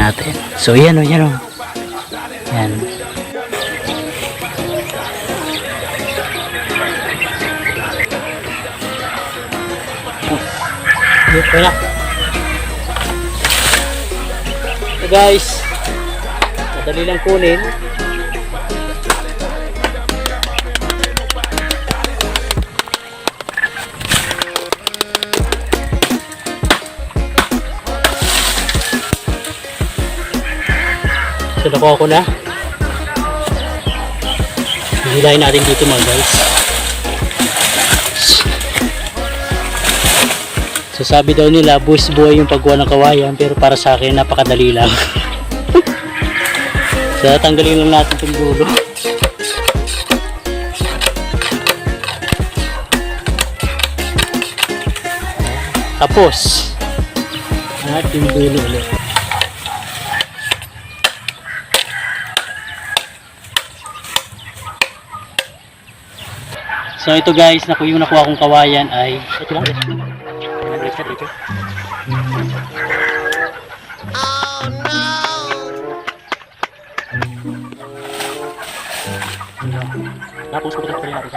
natin. So yan o, yan o. Yan. Ito na. So guys, madali lang kunin. So nakuha ko na. Hihilahin natin dito mga guys. So sabi daw nila buwis buhay yung pagkuha ng kawayan, pero para sa akin napakadali lang. So tanggalin lang natin itong dulo. Tapos ating dulo ulit. So ito guys, yung nakuha kong kawayan ay ito lang. Oh no! Tapos ko rin natin.